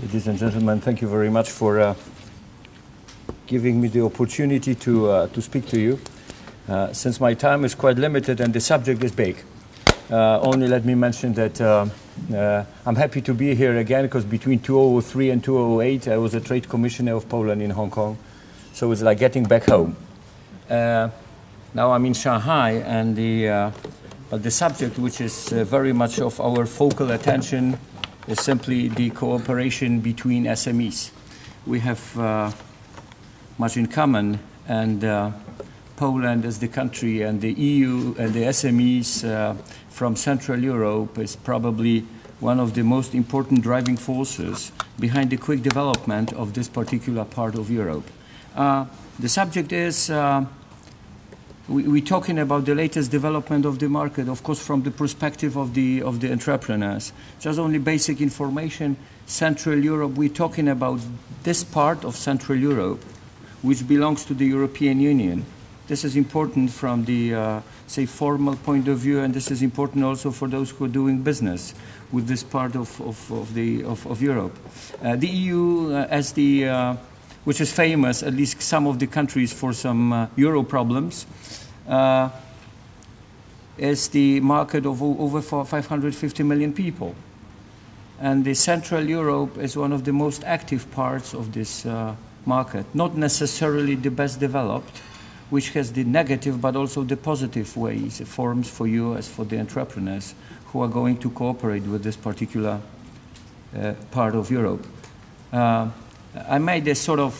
Ladies and gentlemen, thank you very much for giving me the opportunity to speak to you. Since my time is quite limited and the subject is big, only let me mention that I'm happy to be here again, because between 2003 and 2008 I was a trade commissioner of Poland in Hong Kong, so it's like getting back home. Now I'm in Shanghai, and the subject which is very much of our focal attention is simply the cooperation between SMEs. We have much in common, and Poland as the country and the EU and the SMEs from Central Europe is probably one of the most important driving forces behind the quick development of this particular part of Europe. The subject is we're talking about the latest development of the market, of course, from the perspective of the entrepreneurs. Just only basic information. Central Europe, we're talking about this part of Central Europe, which belongs to the European Union. This is important from the, say, formal point of view, and this is important also for those who are doing business with this part of Europe. The EU, as the which is famous, at least some of the countries, for some euro problems, is the market of over 550 million people. And the Central Europe is one of the most active parts of this market, not necessarily the best developed, which has the negative but also the positive ways it forms for you as for the entrepreneurs who are going to cooperate with this particular part of Europe. I made a sort of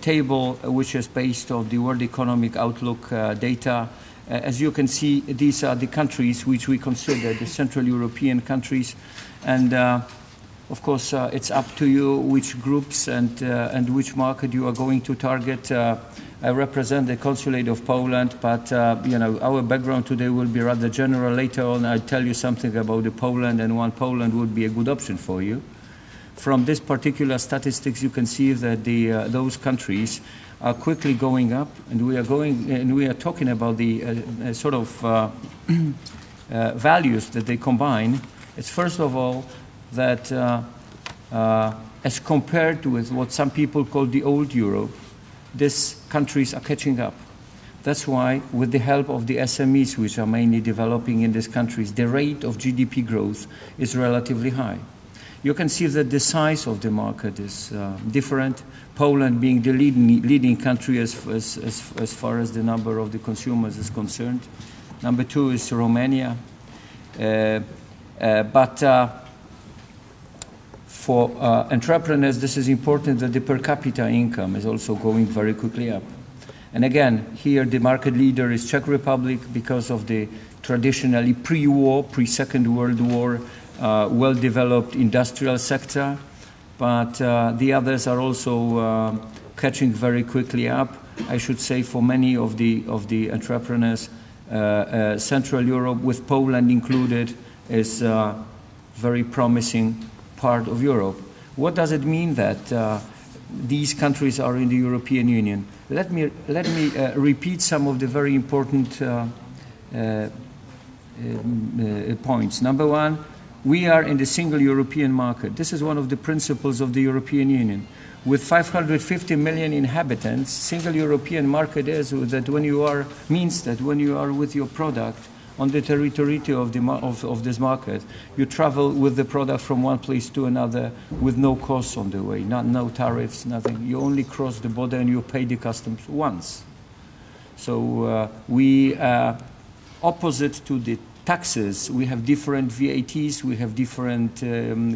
table which is based on the World Economic Outlook data. As you can see, these are the countries which we consider the Central European countries, and of course it's up to you which groups and which market you are going to target. I represent the Consulate of Poland, but you know, our background today will be rather general. Later on I'll tell you something about the Poland, and one Poland would be a good option for you. From this particular statistics, you can see that those countries are quickly going up, and we are talking about the sort of values that they combine. It's first of all that as compared with what some people call the old Europe, these countries are catching up. That's why, with the help of the SMEs, which are mainly developing in these countries, the rate of GDP growth is relatively high. You can see that the size of the market is different. Poland being the leading country as far as the number of the consumers is concerned. Number two is Romania. For entrepreneurs, this is important that the per capita income is also going very quickly up. And again, here the market leader is Czech Republic because of the traditionally pre-war, pre-Second World War, well-developed industrial sector, but the others are also catching very quickly up. I should say for many of the entrepreneurs, Central Europe, with Poland included, is a very promising part of Europe. What does it mean that these countries are in the European Union? Let me repeat some of the very important points. Number one, we are in the single European market. This is one of the principles of the European Union. With 550 million inhabitants, single European market is that means that when you are with your product on the territory of this market, you travel with the product from one place to another with no costs on the way, no tariffs, nothing. You only cross the border and you pay the customs once. So we are opposite to the taxes. We have different VATs, we have different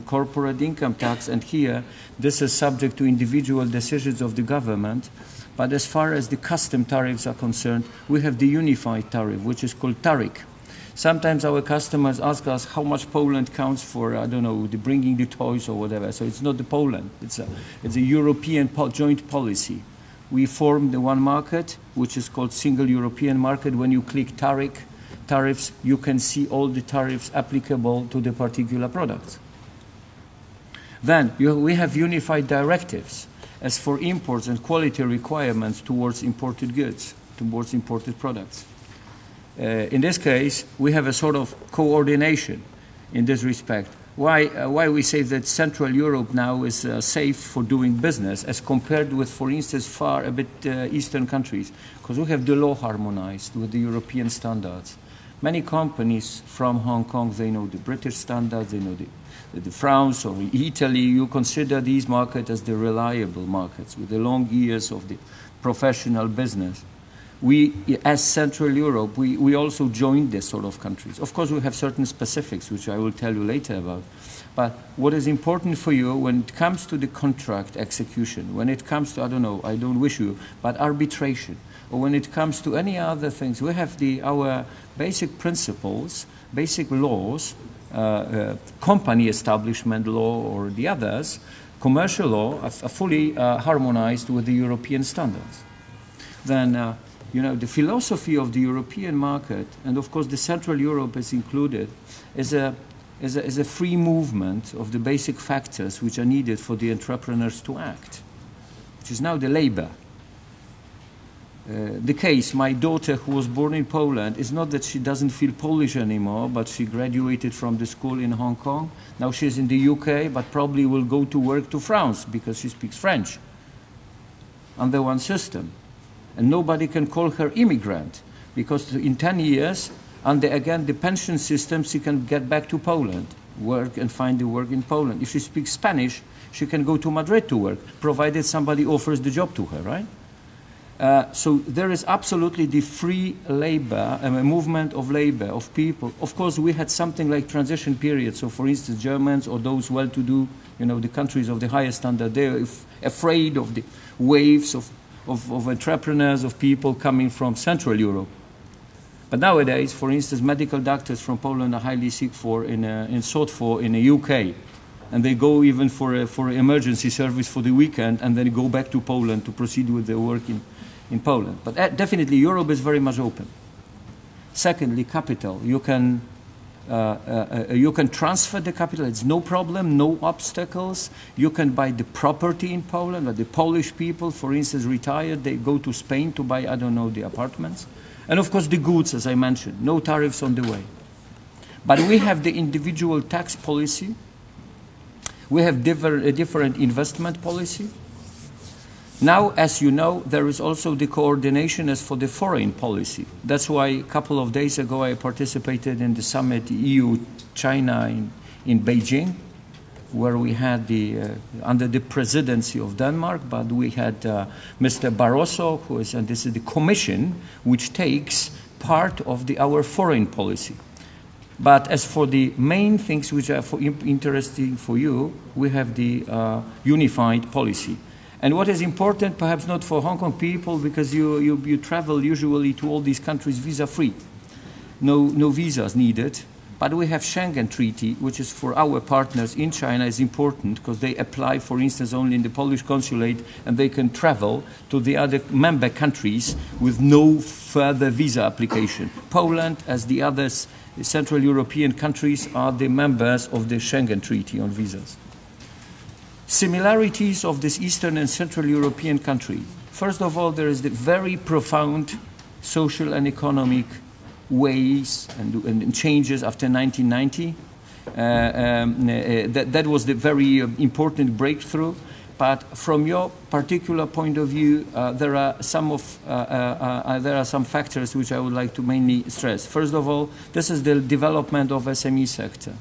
corporate income tax, and here this is subject to individual decisions of the government. But as far as the custom tariffs are concerned, we have the unified tariff, which is called TARIC. Sometimes our customers ask us how much Poland counts for, I don't know, the bringing the toys or whatever. So it's not the Poland, it's a European joint policy. We formed the one market, which is called Single European Market. When you click TARIC, tariffs, you can see all the tariffs applicable to the particular products. Then we have unified directives as for imports and quality requirements towards imported goods, towards imported products. In this case, we have a sort of coordination in this respect. why we say that Central Europe now is safe for doing business as compared with, for instance, far a bit Eastern countries, because we have the law harmonized with the European standards. Many companies from Hong Kong, they know the British standards, they know the France or Italy. You consider these markets as the reliable markets with the long years of the professional business. We, as Central Europe, we also joined this sort of countries. Of course, we have certain specifics, which I will tell you later about. But what is important for you when it comes to the contract execution, when it comes to, I don't know, I don't wish you, but arbitration, or when it comes to any other things, we have our basic principles, basic laws, company establishment law or the others, commercial law, are fully harmonized with the European standards. Then, you know, the philosophy of the European market, and of course the Central Europe is included, is a free movement of the basic factors which are needed for the entrepreneurs to act, which is now the labor. The case, my daughter who was born in Poland, is not that she doesn't feel Polish anymore, but she graduated from the school in Hong Kong. Now she's in the UK, but probably will go to work to France because she speaks French under one system. And nobody can call her immigrant because in 10 years, under again the pension system, she can get back to Poland, work and find the work in Poland. If she speaks Spanish, she can go to Madrid to work, provided somebody offers the job to her, right? So there is absolutely the free labor, movement of labor, of people. Of course, we had something like transition period. So, for instance, Germans or those well-to-do, you know, the countries of the highest standard, they're afraid of the waves of entrepreneurs, of people coming from Central Europe. But nowadays, for instance, medical doctors from Poland are highly sought for in the UK. And they go even for emergency service for the weekend and then go back to Poland to proceed with their work in Poland. But definitely Europe is very much open. Secondly, capital. You can transfer the capital. It's no problem, no obstacles. You can buy the property in Poland. The Polish people, for instance, retired, they go to Spain to buy, I don't know, the apartments. And of course the goods, as I mentioned, no tariffs on the way. But we have the individual tax policy. We have a different investment policy. Now, as you know, there is also the coordination as for the foreign policy. That's why a couple of days ago I participated in the summit EU-China in Beijing, where we had under the presidency of Denmark, but we had Mr. Barroso, and this is the Commission, which takes part of our foreign policy. But as for the main things which are interesting for you, we have the unified policy. And what is important, perhaps not for Hong Kong people, because you travel usually to all these countries visa-free. No visas needed. But we have Schengen Treaty, which is for our partners in China is important because they apply, for instance, only in the Polish Consulate, and they can travel to the other member countries with no further visa application. Poland, as the others, the Central European countries, are the members of the Schengen Treaty on visas. Similarities of this Eastern and Central European country. First of all, there is the very profound social and economic ways and changes after 1990. That was the very important breakthrough. But from your particular point of view, there are some factors which I would like to mainly stress. First of all, this is the development of SME sector.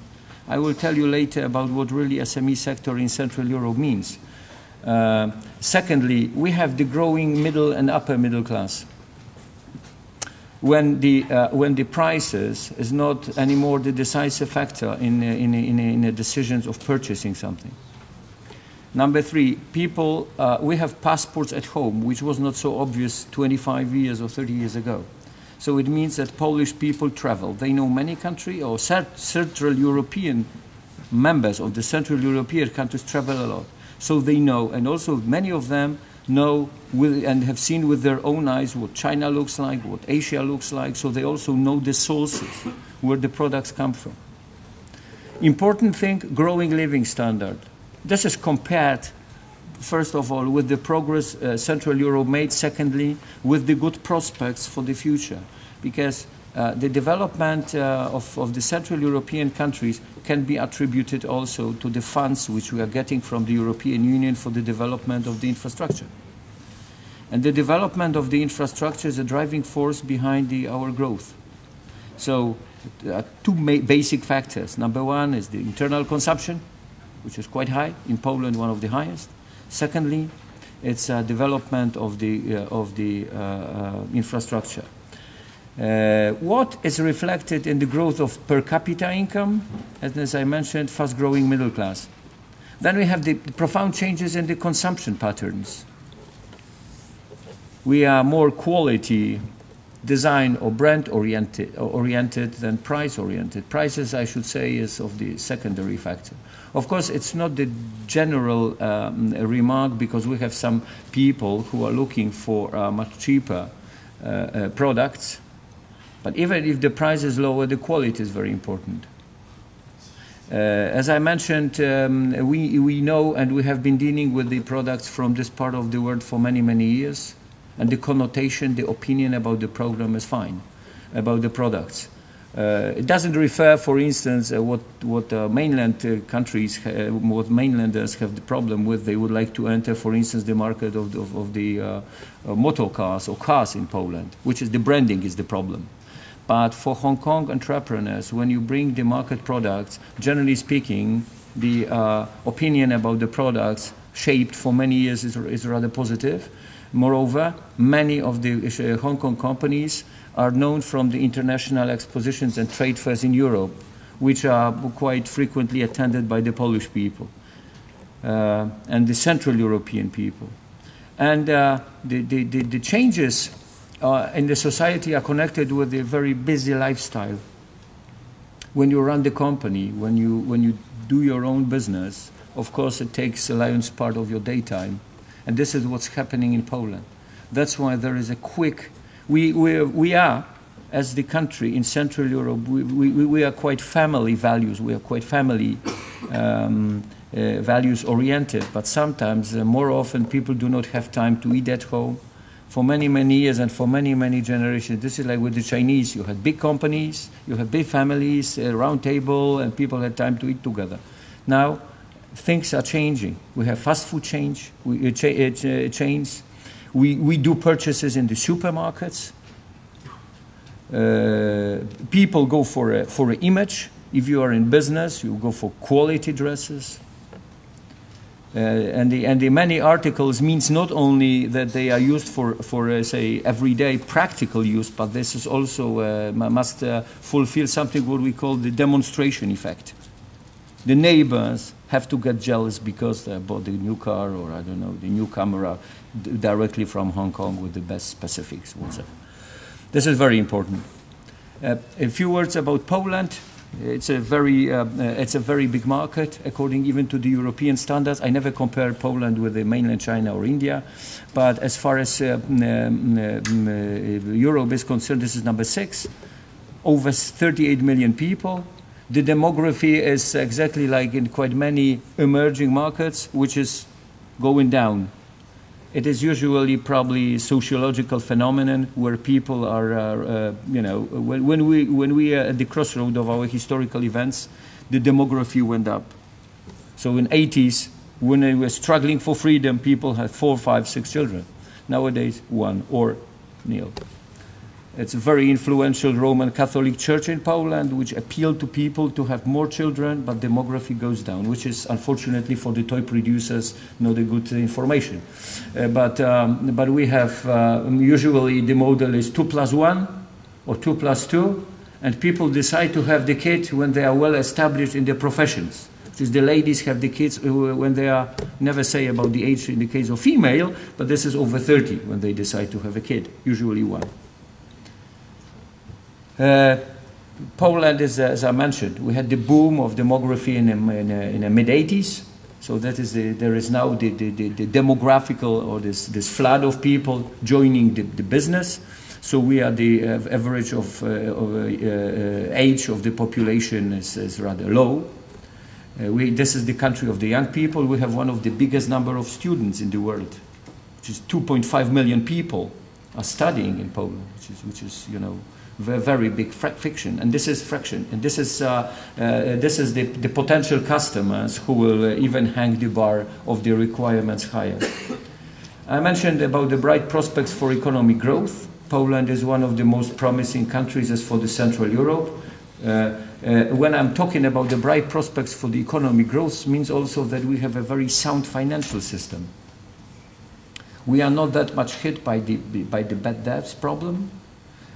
I will tell you later about what really SME sector in Central Europe means. Secondly, we have the growing middle and upper middle class. When the prices is not anymore the decisive factor in the decisions of purchasing something. Number three, people, we have passports at home, which was not so obvious 25 years or 30 years ago. So it means that Polish people travel. They know many countries, or Central European members of the Central European countries travel a lot. So they know, and also many of them know and have seen with their own eyes what China looks like, what Asia looks like, so they also know the sources, where the products come from. Important thing, growing living standard. This is compared, first of all, with the progress Central Europe made, secondly, with the good prospects for the future. Because the development of the Central European countries can be attributed also to the funds which we are getting from the European Union for the development of the infrastructure. And the development of the infrastructure is a driving force behind our growth. So two basic factors. Number one is the internal consumption, which is quite high, in Poland one of the highest. Secondly, it's development of the infrastructure. What is reflected in the growth of per capita income? As I mentioned, fast-growing middle class. Then we have the profound changes in the consumption patterns. We are more quality, design or brand oriented than price oriented. Prices, I should say, is of the secondary factor. Of course, it's not the general remark, because we have some people who are looking for much cheaper products. But even if the price is lower, the quality is very important. As I mentioned, we know and we have been dealing with the products from this part of the world for many, many years. And the connotation, the opinion about the program is fine, about the products. It doesn't refer, for instance, what mainland countries, what mainlanders have the problem with. They would like to enter, for instance, the market of the motor cars or cars in Poland, which is the branding is the problem. But for Hong Kong entrepreneurs, when you bring the market products, generally speaking, the opinion about the products shaped for many years is rather positive. Moreover, many of the Hong Kong companies are known from the international expositions and trade fairs in Europe, which are quite frequently attended by the Polish people and the Central European people. And the changes in the society are connected with a very busy lifestyle. When you run the company, when you do your own business, of course it takes a lion's part of your daytime. And this is what's happening in Poland. That's why there is a quick... We are, as the country in Central Europe, we are quite family values. We are quite family values oriented. But sometimes, more often, people do not have time to eat at home. For many, many years and for many, many generations, this is like with the Chinese. You had big companies, you had big families, a round table, and people had time to eat together. Now, things are changing. We have fast food chains. We do purchases in the supermarkets. People go for an image. If you are in business, you go for quality dresses. And the many articles means not only that they are used for say, everyday practical use, but this is also must fulfill something what we call the demonstration effect. The neighbors have to get jealous because they bought the new car or, I don't know, the new camera directly from Hong Kong with the best specifics, whatever. This is very important. A few words about Poland. It's a very big market, according even to the European standards. I never compare Poland with the mainland China or India, but as far as Europe is concerned, this is number 6. Over 38 million people. The demography is exactly like in quite many emerging markets, which is going down. It is usually probably a sociological phenomenon where people are, when we are at the crossroad of our historical events, the demography went up. So in 80s, when they were struggling for freedom, people had 4, 5, 6 children. Nowadays, 1 or nil. It's a very influential Roman Catholic Church in Poland, which appealed to people to have more children, but demography goes down, which is unfortunately for the toy producers not a good information. But we have usually the model is 2+1 or 2+2, and people decide to have the kid when they are well established in their professions. Which is the ladies have the kids when they are, never say about the age in the case of female, but this is over 30 when they decide to have a kid, usually 1. Poland is, as I mentioned, we had the boom of demography in the mid-80s. So that is there is now the demographical or this flood of people joining the business. So we are the average of age of the population is rather low. This is the country of the young people. We have one of the biggest number of students in the world, which is 2.5 million people are studying in Poland, which is very big friction, and this is friction, and this is the potential customers who will even hang the bar of the requirements higher. I mentioned about the bright prospects for economic growth. Poland is one of the most promising countries as for the Central Europe. When I'm talking about the bright prospects for the economic growth, means also that we have a very sound financial system. We are not that much hit by the bad debts problem.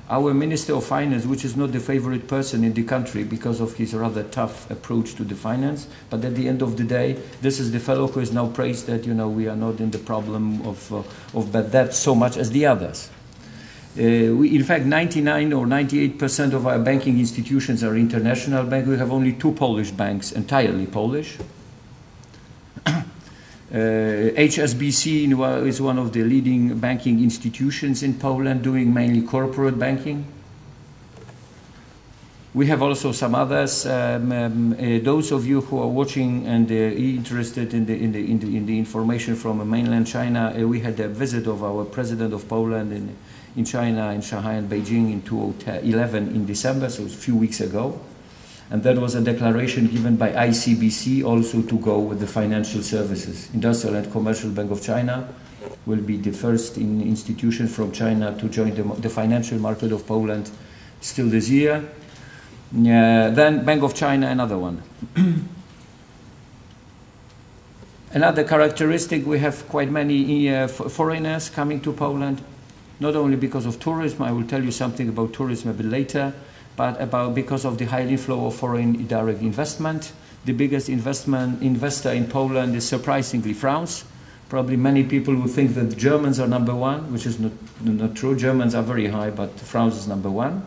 Our Minister of Finance, which is not the favorite person in the country because of his rather tough approach to the finance, but at the end of the day, this is the fellow who is now praised that, you know, we are not in the problem of bad debt so much as the others. In fact, 99 or 98% of our banking institutions are international banks. We have only 2 Polish banks, entirely Polish. HSBC is one of the leading banking institutions in Poland, doing mainly corporate banking. We have also some others. Those of you who are watching and interested in the information from mainland China, we had a visit of our President of Poland in China, in Shanghai and Beijing in 2011 in December, so it was a few weeks ago. And that was a declaration given by ICBC also to go with the financial services. Industrial and Commercial Bank of China will be the first institution from China to join the financial market of Poland still this year. Then Bank of China, another one. Another characteristic, we have quite many foreigners coming to Poland, not only because of tourism. I will tell you something about tourism a bit later, but because of the high inflow of foreign direct investment. The biggest investor in Poland is surprisingly France. Probably many people will think that the Germans are number one, which is not true. Germans are very high, but France is number one.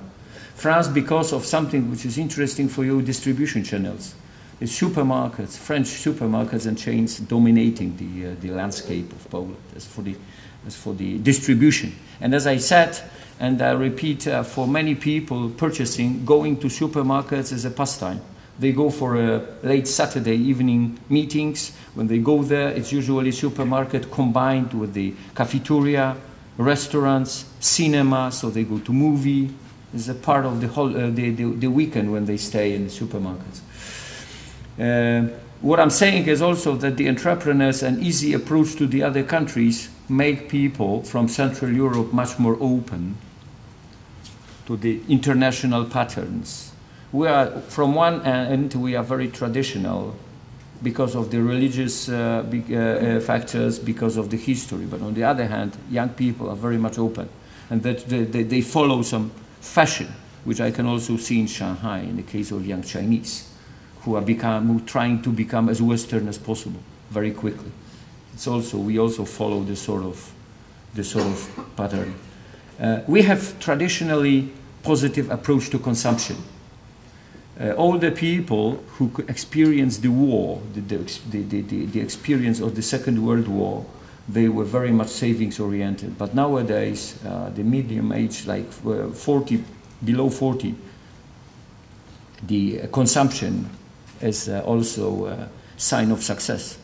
France, because of something which is interesting for you, distribution channels. The supermarkets, French supermarkets and chains dominating the landscape of Poland as for the distribution. And as I said, and I repeat, for many people purchasing, going to supermarkets is a pastime. They go for late Saturday evening meetings. When they go there, it's usually supermarket combined with the cafeteria, restaurants, cinema, so they go to movie. It's a part of the weekend when they stay in the supermarkets. What I'm saying is also that the entrepreneurs and easy approach to the other countries make people from Central Europe much more open to the international patterns. We are, from one end, we are very traditional because of the religious factors, because of the history. But on the other hand, young people are very much open, and that they follow some fashion, which I can also see in Shanghai in the case of young Chinese, who are trying to become as Western as possible very quickly. We also follow this sort of pattern. We have traditionally positive approach to consumption. All the people who experienced the war, the experience of the Second World War, they were very much savings oriented. But nowadays, the medium age, like 40, below 40, the consumption is also a sign of success.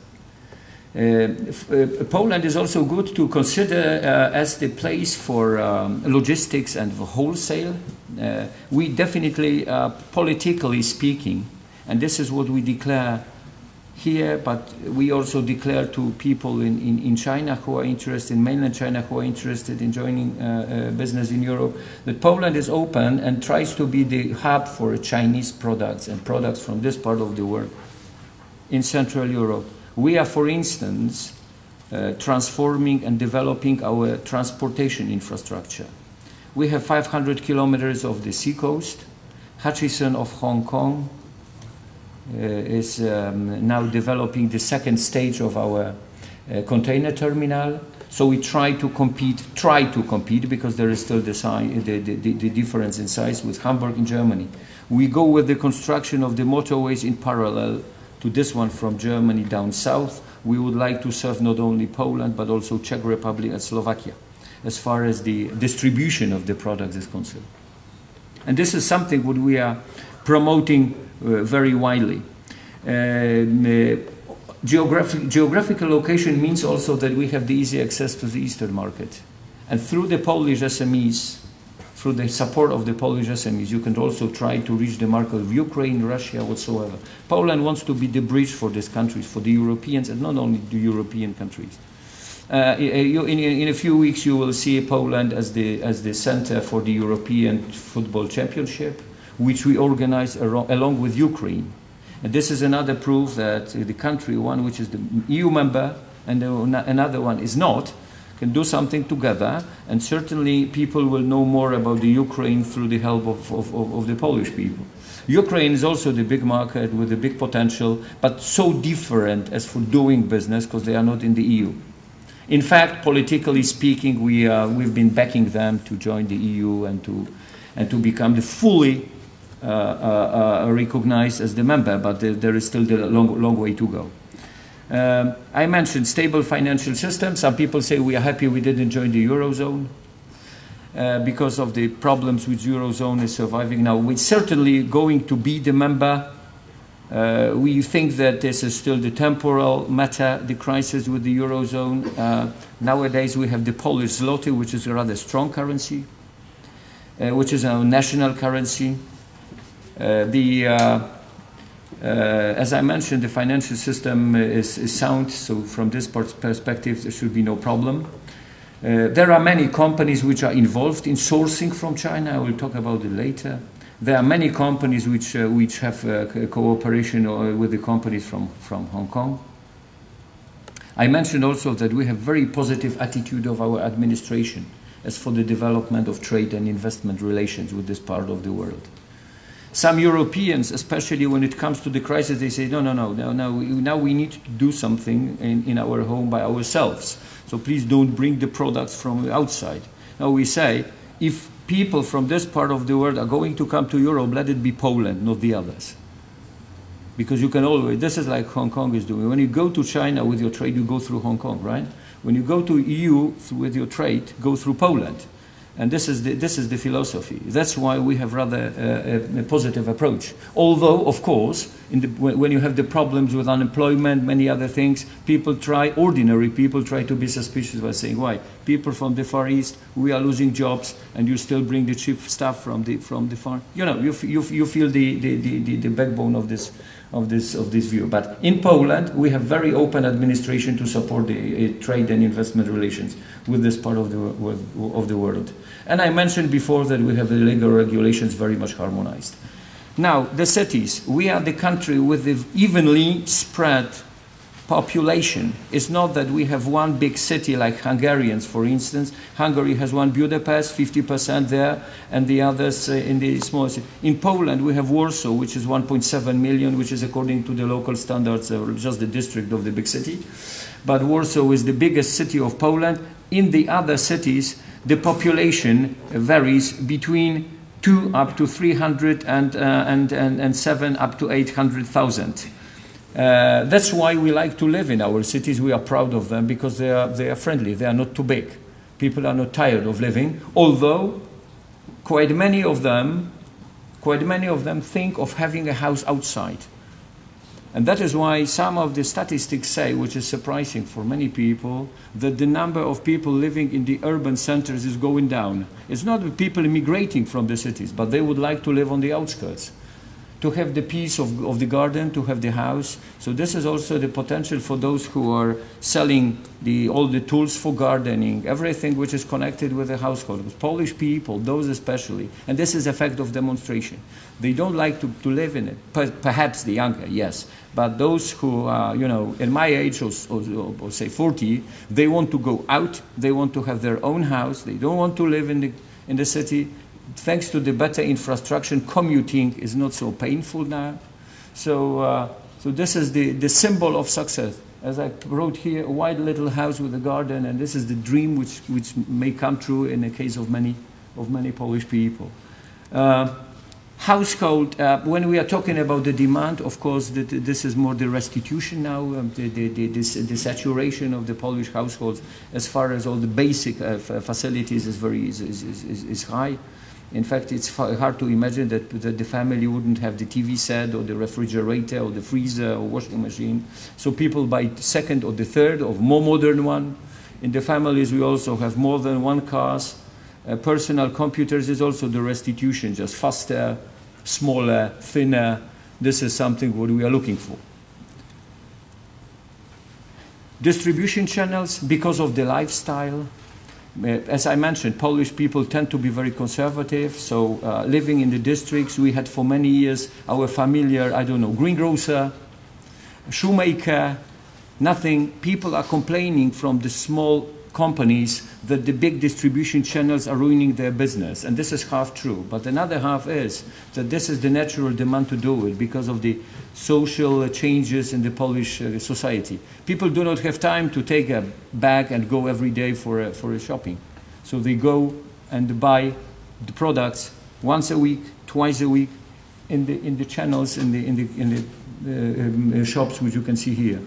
Poland is also good to consider as the place for logistics and for wholesale. We definitely, politically speaking, and this is what we declare here, but we also declare to people in China who are interested, in mainland China who are interested in joining business in Europe, that Poland is open and tries to be the hub for Chinese products and products from this part of the world in Central Europe. We are, for instance, transforming and developing our transportation infrastructure. We have 500 kilometers of the seacoast. Hutchison of Hong Kong is now developing the second stage of our container terminal. So we try to compete because there is still the difference in size with Hamburg in Germany. We go with the construction of the motorways in parallel to this one from Germany down south. We would like to serve not only Poland but also Czech Republic and Slovakia as far as the distribution of the products is concerned. And this is something what we are promoting very widely. Geographical location means also that we have the easy access to the Eastern market. And through the Polish SMEs, through the support of the Polish SMEs, you can also try to reach the market of Ukraine, Russia, whatsoever. Poland wants to be the bridge for these countries, for the Europeans, and not only the European countries. In a few weeks, you will see Poland as the center for the European Football Championship, which we organize along with Ukraine. And this is another proof that the country, one which is the EU member and another one is not, can do something together, and certainly people will know more about the Ukraine through the help of the Polish people. Ukraine is also the big market with a big potential, but so different as for doing business because they are not in the EU. In fact, politically speaking, we've been backing them to join the EU and to become the fully recognized as the member, but there is still a long way to go. I mentioned stable financial system. Some people say we are happy we didn't join the Eurozone because of the problems which Eurozone is surviving now. We're certainly going to be the member. We think that this is still the temporal matter, the crisis with the Eurozone. Nowadays we have the Polish zloty, which is a rather strong currency, which is our national currency. As I mentioned, the financial system is sound, so from this perspective, there should be no problem. There are many companies which are involved in sourcing from China. I will talk about it later. There are many companies which have cooperation with the companies from Hong Kong. I mentioned also that we have very positive attitude of our administration as for the development of trade and investment relations with this part of the world. Some Europeans, especially when it comes to the crisis, they say, now we need to do something in our home by ourselves. So please don't bring the products from outside. Now we say, if people from this part of the world are going to come to Europe, let it be Poland, not the others. Because you can always, this is like Hong Kong is doing. When you go to China with your trade, you go through Hong Kong, right? When you go to EU with your trade, go through Poland. And this is the philosophy. That's why we have rather a positive approach. Although, of course, when you have the problems with unemployment, many other things, ordinary people try to be suspicious by saying, why? People from the Far East, we are losing jobs, and you still bring the cheap stuff from the far. You feel the backbone of this view. But in Poland, we have very open administration to support the trade and investment relations with this part of the world. And I mentioned before that we have the legal regulations very much harmonized. Now, the cities. We are the country with the evenly spread population. It's not that we have one big city like Hungarians, for instance. Hungary has one Budapest, 50% there, and the others in the small city. In Poland, we have Warsaw, which is 1.7 million, which is according to the local standards, just the district of the big city. But Warsaw is the biggest city of Poland. In the other cities, the population varies between 2 up to 300 and 7 up to 800,000. That's why we like to live in our cities. We are proud of them because they are friendly. They are not too big. People are not tired of living. Although quite many of them think of having a house outside. And that is why some of the statistics say, which is surprising for many people, that the number of people living in the urban centers is going down. It's not people immigrating from the cities, but they would like to live on the outskirts, to have the peace of the garden, to have the house. So this is also the potential for those who are selling all the tools for gardening, everything which is connected with the household. Polish people, those especially, and this is a fact of demonstration. They don't like to live in it. Perhaps the younger, yes. But those who are, in my age or say 40, they want to go out. They want to have their own house. They don't want to live in the city. Thanks to the better infrastructure, commuting is not so painful now. So this is the symbol of success. As I wrote here, a white little house with a garden, and this is the dream which may come true in the case of many Polish people. Household, when we are talking about the demand, of course, this is more the restitution now, the saturation of the Polish households as far as all the basic facilities is high. In fact, it's hard to imagine that the family wouldn't have the TV set or the refrigerator or the freezer or washing machine. So people buy the second or the third or more modern one. In the families, we also have more than one cars. personal computers is also the restitution, just faster, smaller, thinner. This is something what we are looking for. Distribution channels, because of the lifestyle. As I mentioned, Polish people tend to be very conservative, so living in the districts, we had for many years our familiar, I don't know, greengrocer, shoemaker, nothing. People are complaining from the small companies that the big distribution channels are ruining their business, and this is half true. But another half is that this is the natural demand to do it because of the social changes in the Polish society. People do not have time to take a bag and go every day for a shopping. So they go and buy the products once a week, twice a week in the channels, in the shops which you can see here.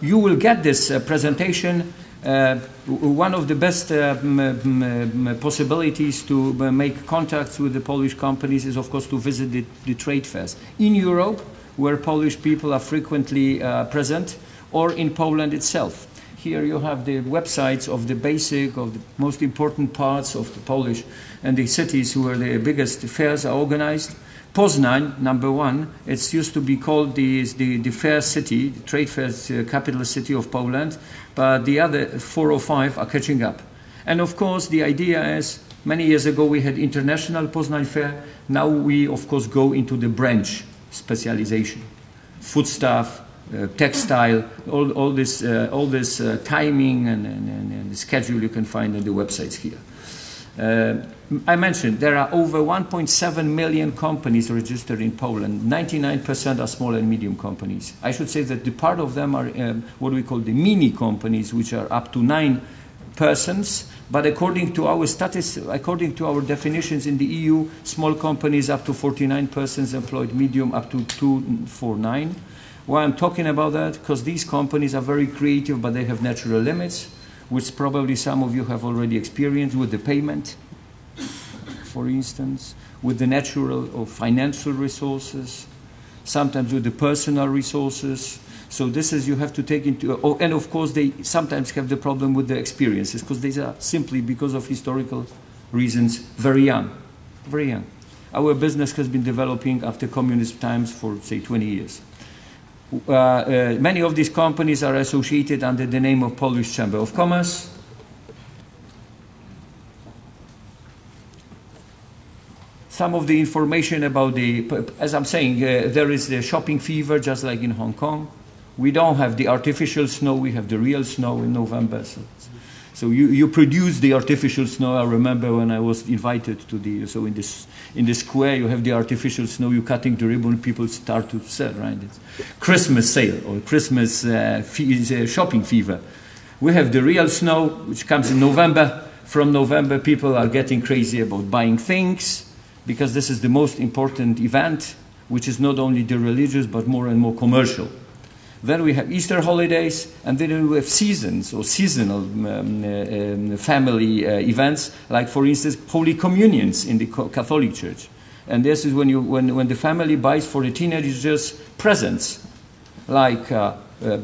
You will get this presentation. One of the best possibilities to make contacts with the Polish companies is, of course, to visit the trade fairs in Europe, where Polish people are frequently present, or in Poland itself. Here you have the websites of the most important parts of the Polish and the cities where the biggest fairs are organized. Poznań, number one, it used to be called the fair city, the trade fairs capital city of Poland, but the other 4 or 5 are catching up. And of course, the idea is, many years ago we had international Poznań fair, now we of course go into the branch specialization, foodstuff, textile, all this timing and the schedule you can find on the websites here. I mentioned there are over 1.7 million companies registered in Poland. 99% are small and medium companies. I should say that the part of them are what we call the mini companies, which are up to 9 persons. But according to our according to our definitions in the EU, small companies up to 49 persons employed, medium up to 249. Why I'm talking about that? Because these companies are very creative, but they have natural limits, which probably some of you have already experienced with the payment, for instance, with the natural or financial resources, sometimes with the personal resources. So this is, you have to take into, and of course they sometimes have the problem with the experiences, because these are simply, because of historical reasons, very young, very young. Our business has been developing after communist times for, say, 20 years. Many of these companies are associated under the name of Polish Chamber of Commerce. Some of the information about as I'm saying, there is the shopping fever, just like in Hong Kong. We don't have the artificial snow, we have the real snow in November. So you produce the artificial snow. I remember when I was invited to in the square you have the artificial snow, you cutting the ribbon, people start to sell, right? It's Christmas sale or Christmas shopping fever. We have the real snow, which comes in November. From November, people are getting crazy about buying things, because this is the most important event, which is not only the religious, but more and more commercial. Then we have Easter holidays, and then we have seasons or seasonal family events, like, for instance, Holy Communions in the Catholic Church. And this is when the family buys for the teenagers presents, like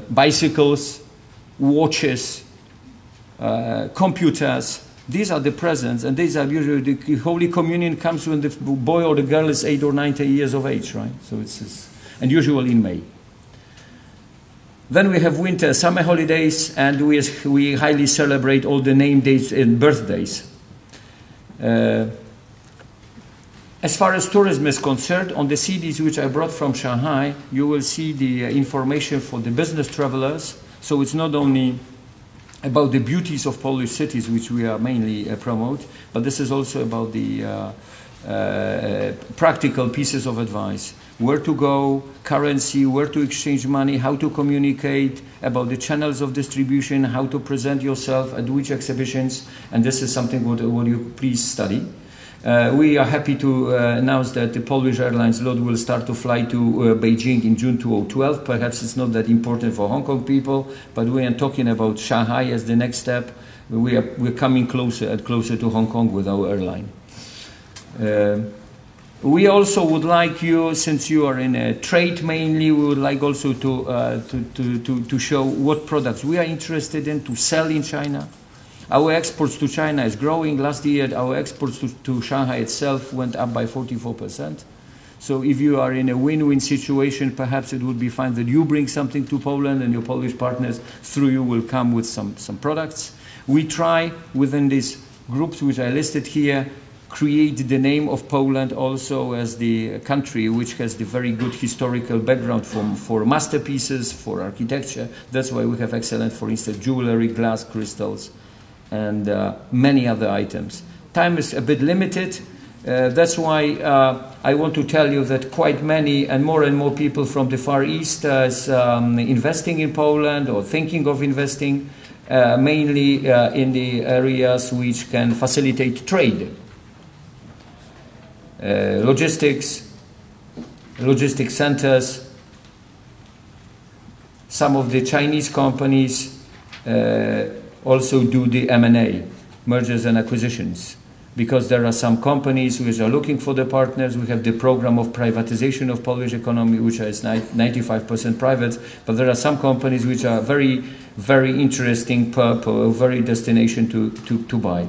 bicycles, watches, computers. These are the presents, and these are usually, the Holy Communion comes when the boy or the girl is 8 or 9 years of age, right? So and usually in May. Then we have winter, summer holidays, and we highly celebrate all the name dates and birthdays. As far as tourism is concerned, on the CDs which I brought from Shanghai, you will see the information for the business travelers. So it's not only about the beauties of Polish cities, which we are mainly promote, but this is also about the practical pieces of advice. Where to go, currency, where to exchange money, how to communicate, about the channels of distribution, how to present yourself at which exhibitions, and this is something what you please study. We are happy to announce that the Polish Airlines lot will start to fly to Beijing in June 2012. Perhaps it's not that important for Hong Kong people, but we are talking about Shanghai as the next step. We're coming closer and closer to Hong Kong with our airline. We also would like you, since you are in a trade mainly, we would like also to show what products we are interested in to sell in China. Our exports to China is growing. Last year, our exports to Shanghai itself went up by 44%. So if you are in a win-win situation, perhaps it would be fine that you bring something to Poland and your Polish partners through you will come with some products. We try within these groups which I listed here, create the name of Poland also as the country which has the very good historical background for masterpieces, for architecture. That's why we have excellent, for instance, jewelry, glass, crystals, and many other items. Time is a bit limited. That's why I want to tell you that quite many and more people from the Far East is investing in Poland or thinking of investing, mainly in the areas which can facilitate trade. Logistics centers. Some of the Chinese companies also do the M&A, mergers and acquisitions, because there are some companies which are looking for the partners. We have the program of privatization of Polish economy, which is 95% private, but there are some companies which are very, very interesting per very destination to buy.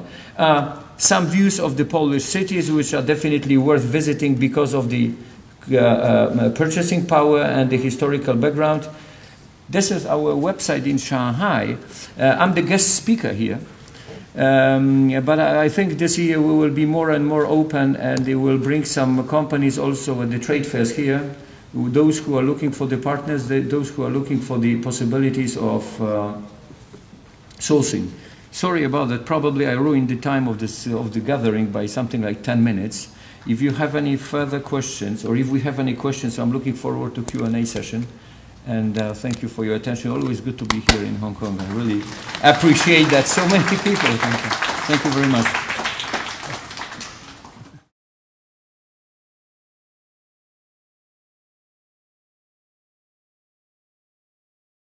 Some views of the Polish cities which are definitely worth visiting because of the purchasing power and the historical background. This is our website in Shanghai. I'm the guest speaker here. But I think this year we will be more and more open, and they will bring some companies also at the trade fairs here. Those who are looking for the partners, those who are looking for the possibilities of sourcing. Sorry about that. Probably I ruined the time of the gathering by something like 10 minutes. If you have any further questions, or if we have any questions, I'm looking forward to Q&A session. And thank you for your attention. Always good to be here in Hong Kong. I really appreciate that. So many people. Thank you very much.